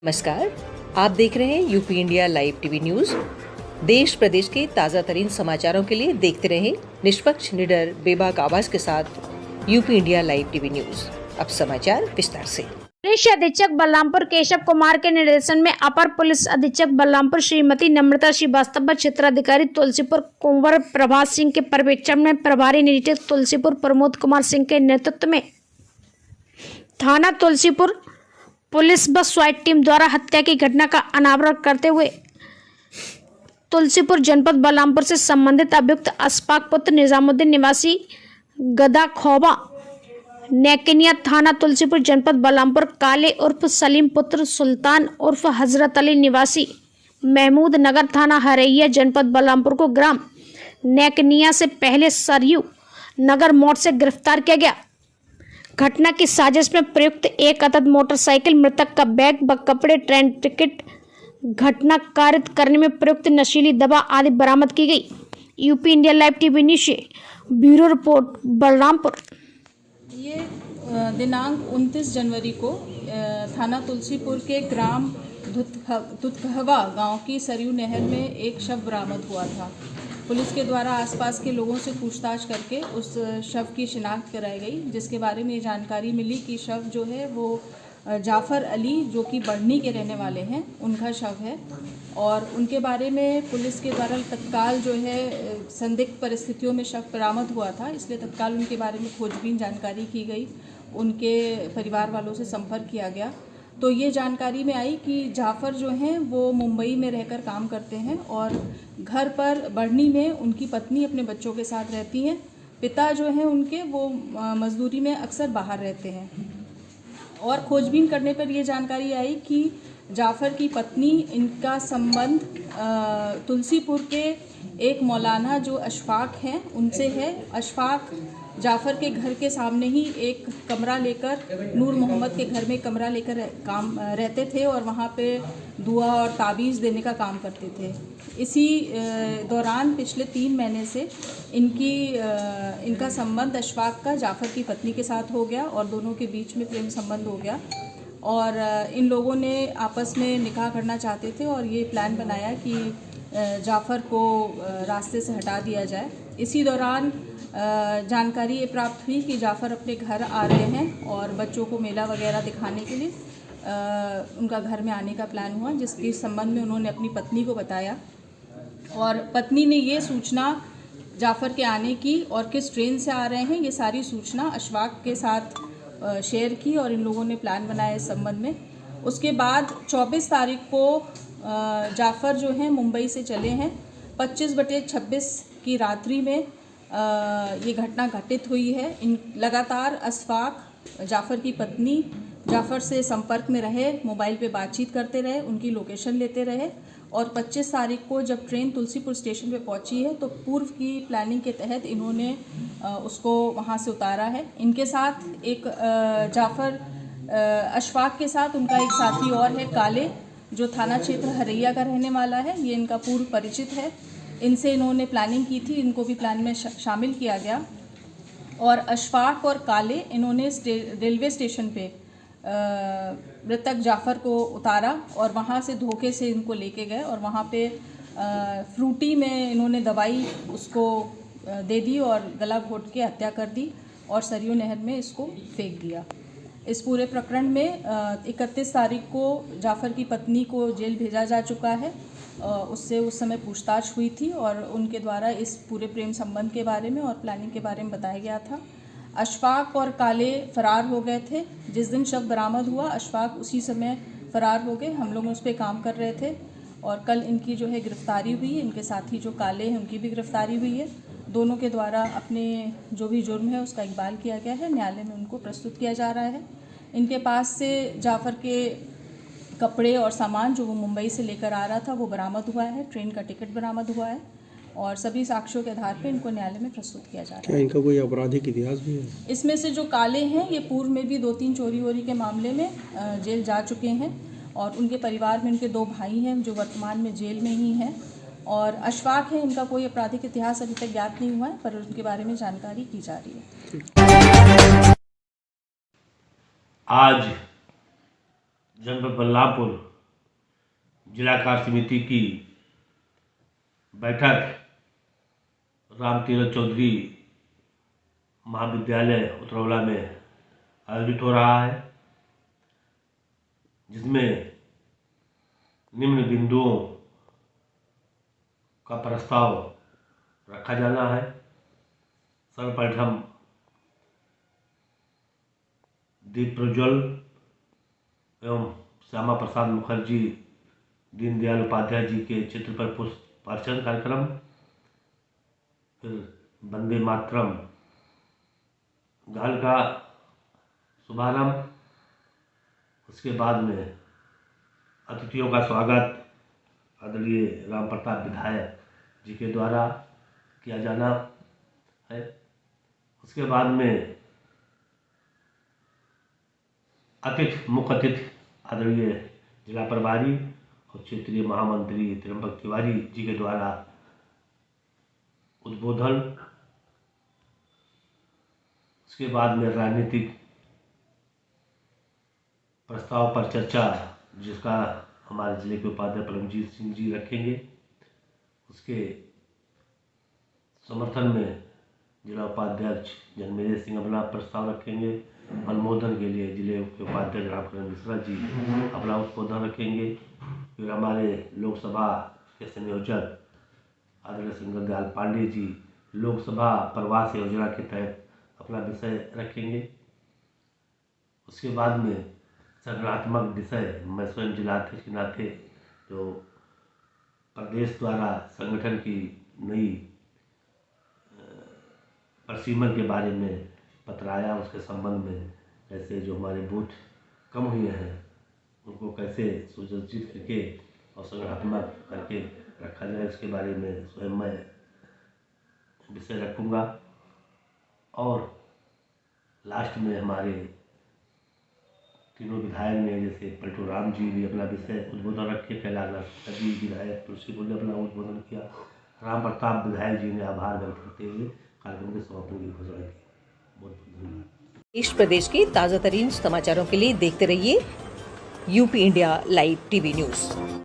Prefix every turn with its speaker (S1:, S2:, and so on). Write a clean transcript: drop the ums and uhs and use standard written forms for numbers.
S1: नमस्कार, आप देख रहे हैं UP India live TV news. देश प्रदेश के ताजा तरीन समाचारों के लिए देखते रहें निष्पक्ष, निडर, बेबाक आवाज के साथ UP India live TV news. अब समाचार विस्तार से।
S2: पुलिस अधीक्षक बलरामपुर केशव कुमार के निर्देशन में अपर पुलिस अधीक्षक बलरामपुर श्रीमती नम्रता श्रीवास्तव व क्षेत्राधिकारी तुलसीपुर कुंवर प्रभात सिंह के पर्यवेक्षण में प्रभारी निरीक्षक तुलसीपुर प्रमोद कुमार सिंह के नेतृत्व में थाना तुलसीपुर पुलिस व स्वाइट टीम द्वारा हत्या की घटना का अनावरण करते हुए तुलसीपुर जनपद बलरामपुर से संबंधित अभियुक्त अशफाक पुत्र निजामुद्दीन निवासी गदा खोबा नेकनिया थाना तुलसीपुर जनपद बलरामपुर काले उर्फ सलीम पुत्र सुल्तान उर्फ हजरत अली निवासी महमूद नगर थाना हरैया जनपद बलरामपुर को ग्राम नेकनिया से पहले सरयू नगर मोड़ से गिरफ्तार किया गया। घटना की साजिश में प्रयुक्त एक अतत मोटरसाइकिल, मृतक का बैग व कपड़े, ट्रेन टिकट, घटना कारित करने में प्रयुक्त नशीली दवा आदि बरामद की गई। UP India live TV news से ब्यूरो रिपोर्ट बलरामपुर।
S3: ये दिनांक 29 जनवरी को थाना तुलसीपुर के ग्राम दुधकहवा गांव की सरयू नहर में एक शव बरामद हुआ था। पुलिस के द्वारा आसपास के लोगों से पूछताछ करके उस शव की शिनाख्त कराई गई, जिसके बारे में ये जानकारी मिली कि शव जो है वो जाफ़र अली, जो कि बढ़नी के रहने वाले हैं, उनका शव है। और उनके बारे में पुलिस के द्वारा तत्काल जो है संदिग्ध परिस्थितियों में शव बरामद हुआ था, इसलिए तत्काल उनके बारे में खोजबीन जानकारी की गई, उनके परिवार वालों से संपर्क किया गया। तो ये जानकारी में आई कि जाफ़र जो हैं वो मुंबई में रहकर काम करते हैं और घर पर बढ़नी में उनकी पत्नी अपने बच्चों के साथ रहती हैं। पिता जो हैं उनके वो मजदूरी में अक्सर बाहर रहते हैं। और खोजबीन करने पर यह जानकारी आई कि जाफ़र की पत्नी, इनका संबंध तुलसीपुर के एक मौलाना जो अशफाक हैं उनसे है। अशफाक जाफ़र के घर के सामने ही एक कमरा लेकर, नूर मोहम्मद के घर में कमरा लेकर रहते थे और वहाँ पे दुआ और ताबीज़ देने का काम करते थे। इसी दौरान पिछले 3 महीने से इनका संबंध अशफाक का जाफ़र की पत्नी के साथ हो गया और दोनों के बीच में प्रेम संबंध हो गया और इन लोगों ने आपस में निकाह करना चाहते थे और ये प्लान बनाया कि जाफ़र को रास्ते से हटा दिया जाए। इसी दौरान जानकारी ये प्राप्त हुई कि जाफ़र अपने घर आ रहे हैं और बच्चों को मेला वगैरह दिखाने के लिए उनका घर में आने का प्लान हुआ, जिसके संबंध में उन्होंने अपनी पत्नी को बताया और पत्नी ने ये सूचना जाफ़र के आने की और किस ट्रेन से आ रहे हैं, ये सारी सूचना अशफाक के साथ शेयर की और इन लोगों ने प्लान बनाया इस संबंध में। उसके बाद 24 तारीख को जाफ़र जो हैं मुंबई से चले हैं। 25/26 की रात्रि में ये घटना घटित हुई है। लगातार अशफाक, जाफ़र की पत्नी जाफ़र से संपर्क में रहे, मोबाइल पे बातचीत करते रहे, उनकी लोकेशन लेते रहे और 25 तारीख को जब ट्रेन तुलसीपुर स्टेशन पे पहुंची है तो पूर्व की प्लानिंग के तहत इन्होंने उसको वहां से उतारा है। इनके साथ एक जाफ़र, अशफाक के साथ उनका एक साथी और है काले, जो थाना क्षेत्र हरैया का रहने वाला है। ये इनका पूर्व परिचित है, इनसे इन्होंने प्लानिंग की थी, इनको भी प्लान में शामिल किया गया। और अशफाक और काले इन्होंने रेलवे स्टेशन पे मृतक जाफ़र को उतारा और वहाँ से धोखे से इनको लेके गए और वहाँ पे फ्रूटी में इन्होंने दवाई उसको दे दी और गला घोट के हत्या कर दी और सरयू नहर में इसको फेंक दिया। इस पूरे प्रकरण में 31 तारीख को जाफ़र की पत्नी को जेल भेजा जा चुका है। उससे उस समय पूछताछ हुई थी और उनके द्वारा इस पूरे प्रेम संबंध के बारे में और प्लानिंग के बारे में बताया गया था। अशफाक और काले फरार हो गए थे। जिस दिन शव बरामद हुआ अशफाक उसी समय फरार हो गए। हम लोग उस पर काम कर रहे थे और कल इनकी जो है गिरफ्तारी हुई है। इनके साथी जो काले हैं उनकी भी गिरफ्तारी हुई है। दोनों के द्वारा अपने जो भी जुर्म है उसका इकबाल किया गया है, न्यायालय में उनको प्रस्तुत किया जा रहा है। इनके पास से जाफ़र के कपड़े और सामान जो वो मुंबई से लेकर आ रहा था वो बरामद हुआ है, ट्रेन का टिकट बरामद हुआ है और सभी साक्ष्यों के आधार पर इनको न्यायालय में प्रस्तुत किया जा रहा है।
S4: क्या इनका कोई आपराधिक इतिहास भी है?
S3: इसमें से जो काले हैं ये पूर्व में भी 2-3 चोरी वोरी के मामले में जेल जा चुके हैं और उनके परिवार में उनके 2 भाई हैं जो वर्तमान में जेल में ही हैं। और अशफाक है, इनका कोई आपराधिक इतिहास अभी तक ज्ञात नहीं हुआ है, पर उनके बारे में जानकारी की जा रही है।
S5: आज जनपद बलरामपुर जिला कार्य समिति की बैठक रामतीरथ चौधरी महाविद्यालय उतरौला में आयोजित हो रहा है, जिसमें निम्न बिंदुओं का प्रस्ताव रखा जाना है। सर्वप्रथम दीप प्रज्वल एवं श्यामा प्रसाद मुखर्जी दीनदयाल उपाध्याय जी के चित्र पर पुष्प अर्चन कार्यक्रम, फिर वंदे मातरम गान का शुभारंभ, उसके बाद में अतिथियों का स्वागत आदरणीय राम प्रताप विधायक जी के द्वारा किया जाना है। उसके बाद में मुख्य अतिथि आदरणीय जिला प्रभारी और क्षेत्रीय महामंत्री त्र्यंबक तिवारी जी के द्वारा उद्बोधन। उसके बाद में राजनीतिक प्रस्ताव पर चर्चा, जिसका हमारे जिले के उपाध्यक्ष परमजीत सिंह जी रखेंगे। उसके समर्थन में जिला उपाध्यक्ष जन्मेजय सिंह अपना प्रस्ताव रखेंगे। अनुमोदन के लिए जिले के उपाध्यक्ष रामकरण मिश्रा जी अपना उद्बोधन रखेंगे। फिर हमारे लोकसभा के संयोजक आदरणीय सिंगर दयाल पांडे जी लोकसभा प्रवास योजना के तहत अपना विषय रखेंगे। उसके बाद में संगठनात्मक विषय, मैं स्वयं जिलाध्यक्ष के नाते जो प्रदेश द्वारा संगठन की नई परिसीमन के बारे में पत्र आया, उसके संबंध में कैसे जो हमारे बूथ कम हुए हैं उनको कैसे सुसज्जित करके और संगठनात्मक करके रखा जाए, इसके बारे में स्वयं मैं विषय रखूँगा। और लास्ट में हमारे तीनों विधायक ने, जैसे पलटू राम जी भी अपना विषय उद्बोधन रखे, कैलाश जी विधायक तुलसीपुर ने अपना उद्बोधन किया, राम प्रताप विधायक जी ने आभार व्यक्त करते हुए कार्यक्रम के समापन की घोषणा की। बहुत बहुत धन्यवाद।
S1: देश प्रदेश के ताज़ा तरीन समाचारों के लिए देखते रहिए UP India live TV news.